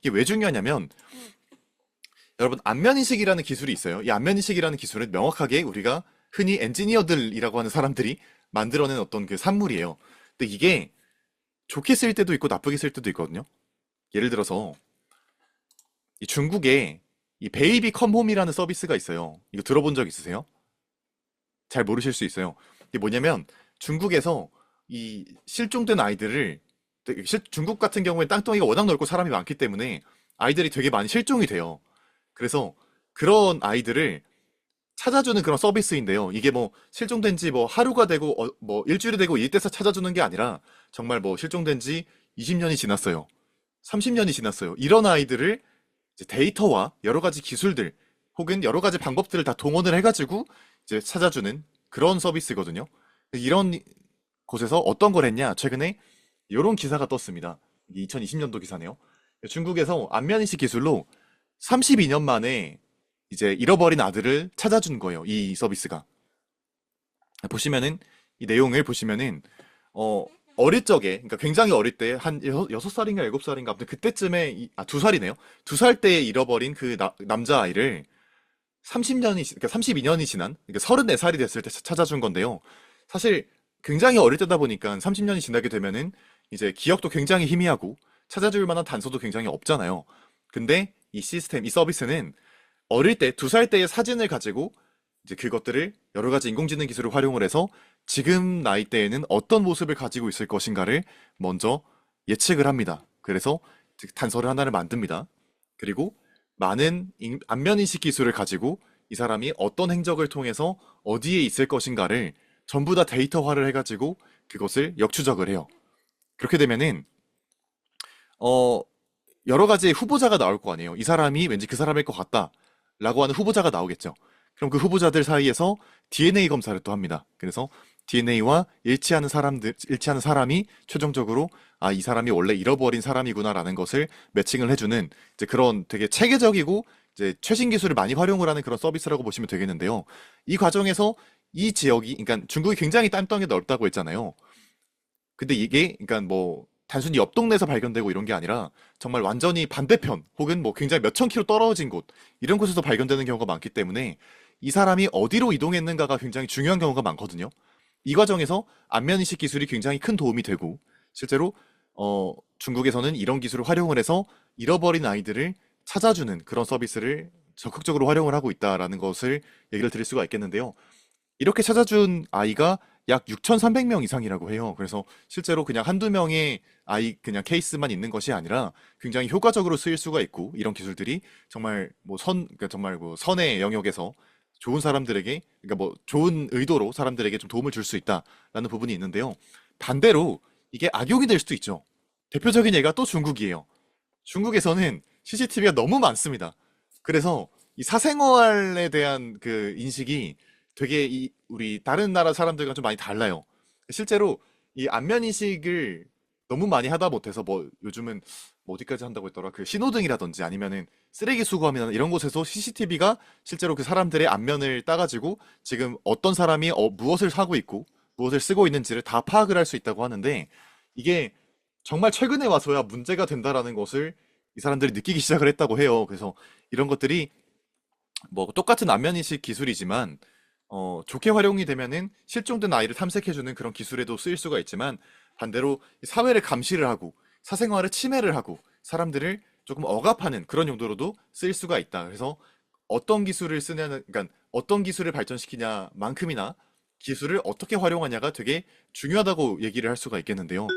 이게 왜 중요하냐면 여러분 안면인식이라는 기술이 있어요. 이 안면인식이라는 기술은 명확하게 우리가 흔히 엔지니어들이라고 하는 사람들이 만들어낸 어떤 그 산물이에요. 근데 이게 좋게 쓸 때도 있고 나쁘게 쓸 때도 있거든요. 예를 들어서 이 중국에 이 베이비 컴홈이라는 서비스가 있어요. 이거 들어본 적 있으세요? 잘 모르실 수 있어요. 이게 뭐냐면 중국에서 이 실종된 아이들을 중국 같은 경우에 땅덩이가 워낙 넓고 사람이 많기 때문에 아이들이 되게 많이 실종이 돼요. 그래서 그런 아이들을 찾아주는 그런 서비스인데요. 이게 뭐 실종된 지 뭐 하루가 되고 뭐 일주일이 되고 이때서 찾아주는 게 아니라 정말 뭐 실종된 지 20년이 지났어요. 30년이 지났어요. 이런 아이들을 이제 데이터와 여러 가지 기술들 혹은 여러 가지 방법들을 다 동원을 해가지고 이제 찾아주는 그런 서비스거든요. 이런 곳에서 어떤 걸 했냐? 최근에 이런 기사가 떴습니다. 2020년도 기사네요. 중국에서 안면인식 기술로 32년 만에 이제 잃어버린 아들을 찾아준 거예요. 이 서비스가. 보시면은 이 내용을 보시면은 어 어릴 적에 그러니까 굉장히 어릴 때 한 6살인가 7살인가 아무튼 그때쯤에 2살이네요. 2살 때 잃어버린 그 남자아이를 30년이 그러니까 32년이 지난 그러니까 34살이 됐을 때 찾아준 건데요. 사실 굉장히 어릴 때다 보니까 30년이 지나게 되면은 이제 기억도 굉장히 희미하고 찾아줄 만한 단서도 굉장히 없잖아요. 근데 이 시스템, 이 서비스는 어릴 때, 2살 때의 사진을 가지고 이제 그것들을 여러 가지 인공지능 기술을 활용을 해서 지금 나이대에는 어떤 모습을 가지고 있을 것인가를 먼저 예측을 합니다. 그래서 단서를 하나를 만듭니다. 그리고 많은 안면인식 기술을 가지고 이 사람이 어떤 행적을 통해서 어디에 있을 것인가를 전부 다 데이터화를 해가지고 그것을 역추적을 해요. 그렇게 되면은 어 여러 가지 후보자가 나올 거 아니에요. 이 사람이 왠지 그 사람일 것 같다. 라고 하는 후보자가 나오겠죠. 그럼 그 후보자들 사이에서 DNA 검사를 또 합니다. 그래서 DNA와 일치하는 사람이 최종적으로 아, 이 사람이 원래 잃어버린 사람이구나라는 것을 매칭을 해주는 이제 그런 되게 체계적이고 이제 최신 기술을 많이 활용을 하는 그런 서비스라고 보시면 되겠는데요. 이 과정에서 이 지역이, 그러니까 중국이 굉장히 땅덩이 넓다고 했잖아요. 근데 이게 그러니까 뭐 단순히 옆 동네에서 발견되고 이런 게 아니라 정말 완전히 반대편 혹은 뭐 굉장히 몇천 킬로 떨어진 곳 이런 곳에서 발견되는 경우가 많기 때문에 이 사람이 어디로 이동했는가가 굉장히 중요한 경우가 많거든요. 이 과정에서 안면인식 기술이 굉장히 큰 도움이 되고 실제로 중국에서는 이런 기술을 활용을 해서 잃어버린 아이들을 찾아주는 그런 서비스를 적극적으로 활용을 하고 있다라는 것을 얘기를 드릴 수가 있겠는데요. 이렇게 찾아준 아이가 약 6,300명 이상이라고 해요. 그래서 실제로 그냥 한두 명의 아이 그냥 케이스만 있는 것이 아니라 굉장히 효과적으로 쓰일 수가 있고 이런 기술들이 정말 뭐 그러니까 정말 뭐 선의 영역에서 좋은 사람들에게 그러니까 뭐 좋은 의도로 사람들에게 좀 도움을 줄 수 있다라는 부분이 있는데요. 반대로 이게 악용이 될 수도 있죠. 대표적인 예가 또 중국이에요. 중국에서는 CCTV가 너무 많습니다. 그래서 이 사생활에 대한 그 인식이 되게 우리 다른 나라 사람들과 좀 많이 달라요. 실제로 이 안면 인식을 너무 많이 하다 못해서 뭐 요즘은 뭐 어디까지 한다고 했더라? 그 신호등이라든지 아니면은 쓰레기 수거함이나 이런 곳에서 CCTV가 실제로 그 사람들의 안면을 따가지고 지금 어떤 사람이 무엇을 하고 있고 무엇을 쓰고 있는지를 다 파악을 할 수 있다고 하는데 이게 정말 최근에 와서야 문제가 된다라는 것을 이 사람들이 느끼기 시작을 했다고 해요. 그래서 이런 것들이 뭐 똑같은 안면인식 기술이지만 좋게 활용이 되면은 실종된 아이를 탐색해주는 그런 기술에도 쓰일 수가 있지만 반대로 사회를 감시를 하고 사생활을 침해를 하고 사람들을 조금 억압하는 그런 용도로도 쓰일 수가 있다. 그래서 어떤 기술을 쓰냐는, 그러니까 어떤 기술을 발전시키냐만큼이나 기술을 어떻게 활용하냐가 되게 중요하다고 얘기를 할 수가 있겠는데요.